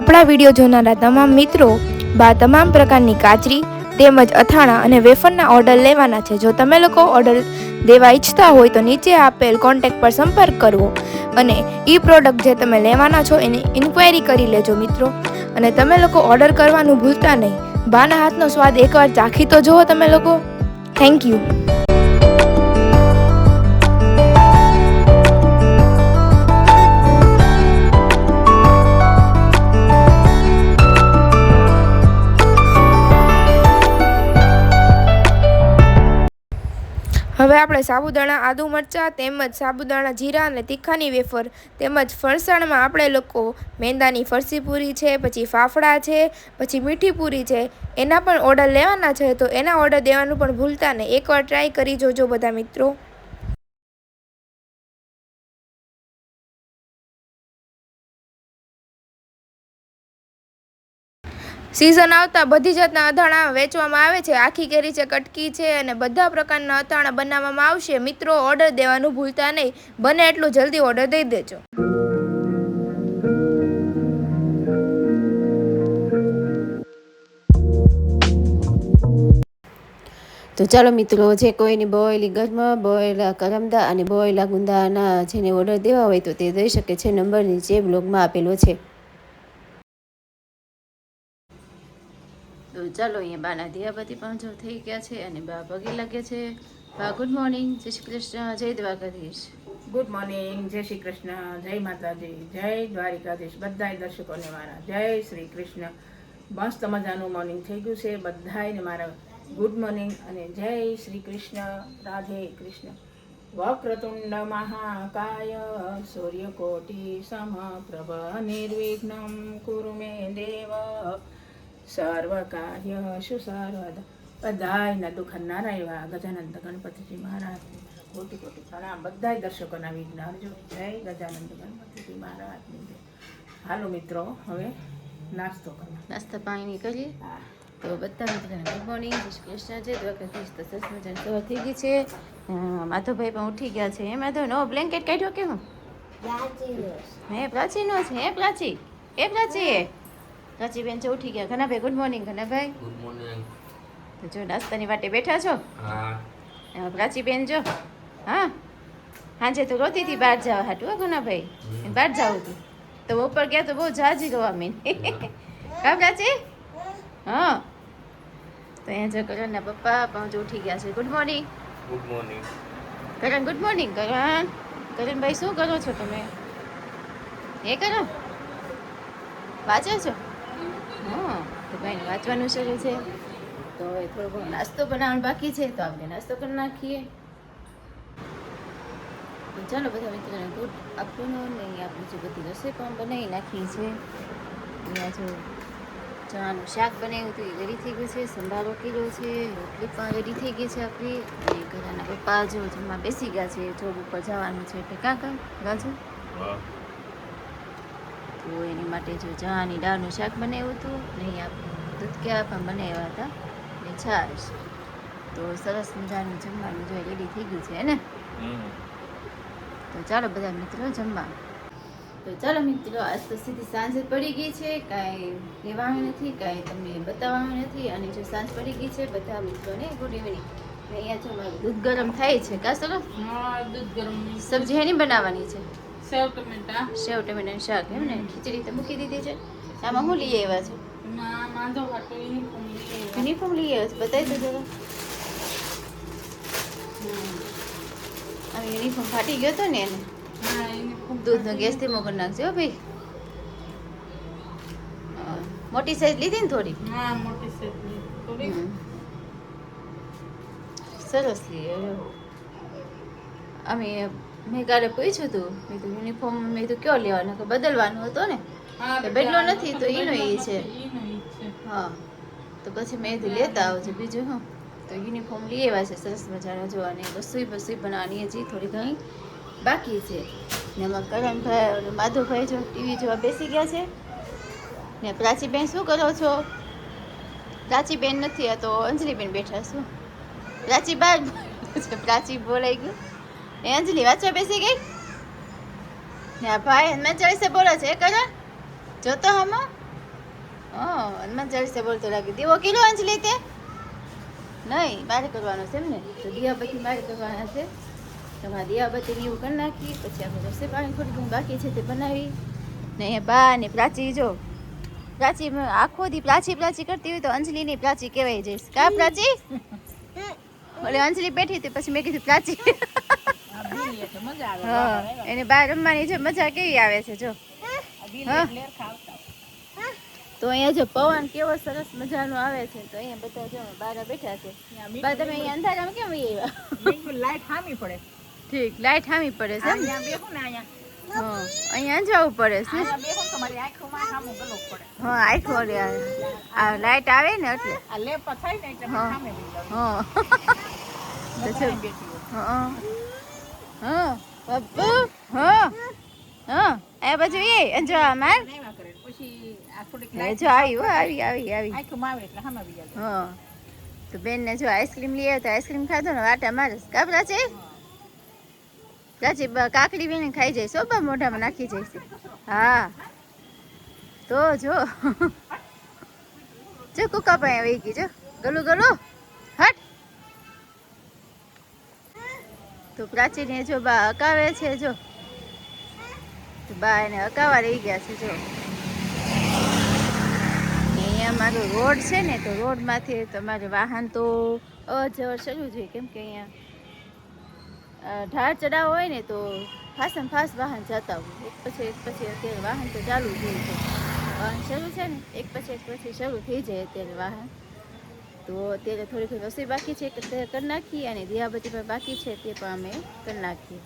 આપણા વિડીયો જોનારા તમામ મિત્રો તમામ પ્રકારની કાચરી તેમજ અથાણા અને વેફરના ઓર્ડર લેવાના છે। જો તમે લોકો ઓર્ડર દેવા ઈચ્છતા હોય તો નીચે આપેલ કોન્ટેક્ટ પર સંપર્ક કરવો અને એ પ્રોડક્ટ જે તમે લેવાના છો એની ઇન્ક્વાયરી કરી લેજો મિત્રો। અને તમે લોકો ઓર્ડર કરવાનું ભૂલતા નહીં। બાના હાથનો સ્વાદ એકવાર ચાખી તો જુઓ તમે લોકો। Thank you. હવે આપણે સાબુદાણા આદુ મરચાં તેમજ સાબુદાણા જીરા અને તીખાની વેફર તેમજ ફરસાણમાં આપણે લોકો મેંદાની ફરસી પૂરી છે, પછી ફાફડા છે, પછી મીઠી પૂરી છે, એના પણ ઓર્ડર લેવાના છે। તો એના ઓર્ડર દેવાનું પણ ભૂલતા નહીં। એકવાર ટ્રાય કરી જોજો બધા મિત્રો। સિઝન આવતા બધી જાતના અથાણા વેચવામાં આવે છે। આખી કેરી છે, કટકી છે અને બધા પ્રકારના અથાણા બનાવવામાં આવશે। મિત્રો ઓર્ડર દેવાનું ભૂલતા નહીં। બને એટલું જલ્દી ઓર્ડર દઈ દેજો। તો ચાલો મિત્રો, જે કોઈની બોયેલી ગરમાં બોયેલા કરમદા અને બોયેલા ગુંદાના જેને ઓર્ડર દેવા હોય તો તે દઈ શકે છે। નંબર નીચે બ્લોગમાં આપેલો છે। તો ચાલો, અહીંયા બાના દિયાબત્તી પણ જો થઈ ગયા છે અને બા પગે લાગ્યા છે। બા ગુડ મોર્નિંગ, જય શ્રી કૃષ્ણ, જય દ્વારકાધીશ। ગુડ મોર્નિંગ, જય શ્રી કૃષ્ણ, જય માતાજી, જય દ્વારિકાધીશ। બધાય દર્શકોને મારા જય શ્રી કૃષ્ણ। મસ્ત મજાનું મોર્નિંગ થઈ ગયું છે। બધાયને મારા ગુડ મોર્નિંગ અને જય શ્રી કૃષ્ણ, રાધે કૃષ્ણ। વક્રતુંડ મહાકાય સૂર્યકોટિ સમપ્રભ નિર્વિઘ્નમ કુરુ મે દેવ સર્વકાર્યેષુ સર્વદા। બધાયના દુઃખ નારાયવા ગજાનંદ ગણપતિજી મહારાજને કોટી કોટી પ્રણામ। બધાય દર્શકોના વિઘ્ન હરજો। જય ગજાનંદ ગણપતિજી મહારાજની જય। હાલો મિત્રો, હવે નાસ્તો કરવા, નાસ્તા પાણી કરીએ। હા, તો બધા મિત્રોને ગુડ મોર્નિંગ, જય શ્રી કૃષ્ણ, જય દ્વારકાધીશ। તો સરસ મજાની સવાર થઈ ગઈ છે। માધવભાઈ પણ ઉઠી ગયા છે। હે માધવ, નવો બ્લેન્કેટ કાઢ્યો કે હું? હે પ્રાચીનો છે? હે પ્રાચી, એ પ્રાચી, પ્રાચી બેન છે ઉઠી ગયા। Ghanabhai good morning. Ghanabhai good morning. તો જો નાસ્તાની વાટે બેઠા છો? હા। એમાં પ્રાચી બેન જો, હા, સાંજે તો રોતી હતી બહાર જવા હાટું। હો ઘનાભાઈ, બહાર જાવ હતું તો ઉપર ગયા તો બહુ જાજી રોવા મીન। કા પ્રાચી? હા। તો અહીંયા જો કરણના પપ્પા પણ જો ઉઠી ગયા છે। Good morning. ગુડ મોર્નિંગ કરણ, ગુડ મોર્નિંગ કરણ। કરણભાઈ શું કરો છો તમે? એ કરો, વાંચો છો? હા, તો ભાઈને વાંચવાનું શરૂ છે। તો હવે થોડો ઘણો નાસ્તો બનાવવાનો બાકી છે, તો આપણે નાસ્તો કરી નાખીએ। તો ચાલો બધા મિત્રોને ગુડ આફ્ટરનૂન। અહીંયા આપણે જે બધી રસોઈ પણ બનાવી નાખી છે। અહીંયા જો ચણાનું શાક બનાવ્યું હતું એ રેડી થઈ ગયું છે। સંભારો કર્યો છે, રોટલી પણ રેડી થઈ ગઈ છે આપણી। અને ઘરના પપ્પા જો જમવા બેસી ગયા છે। જોબ ઉપર જવાનું છે એટલે કાં કાં રાજુ? તો એની માટે જો ચણાની દાળનું શાક બનાવ્યું હતું ને અહીંયા આપણે દૂધક્યા પણ બનાવ્યા હતા ને છાશ। તો સરસ મજાનું જમવાનું જો રેડી થઈ ગયું છે ને। તો ચાલો બધા મિત્રો જમવા। તો ચાલો મિત્રો, આજ તો સીધી સાંજ પડી ગઈ છે। કાંઈ કહેવાનું નથી, કાંઈ તમને બતાવવાનું નથી। અને જો સાંજ પડી ગઈ છે, બધા મિત્રોને ગુડ ઇવનિંગ। અહીંયા જો મારું દૂધ ગરમ થાય છે। કા સરો? હા, દૂધ ગરમ। સબ્જી એની બનાવવાની છે? સેવ ટમેટા। સેવ ટમેટાનું શાક એમ ને? ખીચડી તો મૂકી દીધી છે। આમાં શું લઈ આવ્યા છો? માંધો હાટો યુનિફોર્મ લઈ આવ્યા છે? બતાવી તો જરા। આમ યુનિફોર્મ ફાટી ગયો હતો ને એને। દૂધનો ગેસ ધીમો કરી નાખજો ભાઈ। મોટી સાઈઝ લીધી ને થોડી? હા, મોટી સાઈઝ થોડી। સરસ લઈ આવ્યો। અમે મેં કાલે પૂછ્યું હતું, મેં તો યુનિફોર્મ મેં તો કયો લેવાનો, કે બદલવાનો હતો ને? તો બદલો નથી તો એનો એ છે। હા, તો પછી મેં કીધું લેતા આવજો, બીજું શું। તો યુનિફોર્મ લઈ આવ્યા છે સરસ મજાના જોવાની। રસોઈ બનાવવાની હજી થોડી ઘણી બાકી છે। ને એમાં કરણભાઈ અને માધવભાઈ જો ટીવી જોવા બેસી ગયા છે। ને પ્રાચીબેન શું કરો છો? પ્રાચીબેન નથી, આ તો અંજલિબેન બેઠા શું? પ્રાચી બહાર, પ્રાચી બોલાઈ ગયું એ અંજલિ વાંચવા બેસી ગઈ ને। આ ભાઈ મેં 40 બોલે છે, કરણ જોતો હમ હા હનુમાન ચાલીસા બોલતો લાગે દીવો કિલો અંજલી તે નહીં બારે કરવાનો છે એમ ને તો દિયાબત્તી બારે કરવાના છે તમારે દિયાબત્તી ને એવું કરી નાખી પછી આપણે રસોઈ પાણી થોડી ઘણી બાકી છે તે બનાવી ને અહીંયા બા ને પ્રાચી જો પ્રાચી આખો દી પ્રાચી પ્રાચી કરતી હોય તો અંજલિની પ્રાચી કહેવાય જઈશ કા પ્રાચી ઓલે અંજલિ બેઠી હતી પછી મેં કીધું પ્રાચી હા એને બહાર રમવાની છે મજા કેવી આવે છે જો હા તો અહીંયા જો પવન કેવો સરસ મજાનો આવે છે તો અહીંયા બધા જો બહાર બેઠા છે બા તમે અહીંયા અંધારામાં કેમ આવ્યા લાઈટ હામી પડે ઠીક લાઈટ હામી પડે છે એમ? બેહું ને અહીંયા હા અહીંયા જવું પડે છે બેહું તમારી આંખોમાં સામું ગલો પડે હા આખો રે આ લાઈટ આવે ને એટલે આ લેપ થાય ને એટલે હા. સામે બેસી જાવ. હા તો છે બેઠી હોય. હા હા પપ્પુ હા હા આ બાજુ એ જો માર નાયવા કરે પછી આ થોડીક એ જો આવી હો આવી આવી આવી આંખોમાં આવે એટલે સામે બી જાય હા તો બેન ને જો આઈસ્ક્રીમ લઈ આવ્યા તો આઈસ્ક્રીમ ખાધો ને વાટા મારે કા પ્રાચી પ્રાચી કાકડી વીણી ખાઈ જાય સોબા મોઢામાં નાખી જાય હા તો જો જો કુકા પાસે આવી ગઈ જો ગલું ગલું હટ તો પ્રાચીને જો બા હકાવે છે જો તો બા એને હકાવા રહી ગયા છે જો અહીંયા મારો રોડ છે ને તો રોડમાંથી તમારે વાહન તો અવર શરૂ જોઈએ કેમ કે અહીંયા ઢાળ ચડાવ હોય ને તો ફાસમ ફાસ્ટ વાહન જતા હોય એક પછી અત્યારે વાહન તો ચાલુ જ હોય છે વાહન શરૂ છે ને એક પછી શરૂ થઈ જાય અત્યારે વાહન તો અત્યારે થોડી રસોઈ બાકી છે તે કરી નાખીએ અને દિયાબત્તી પણ બાકી છે તે પણ અમે કરી નાખીએ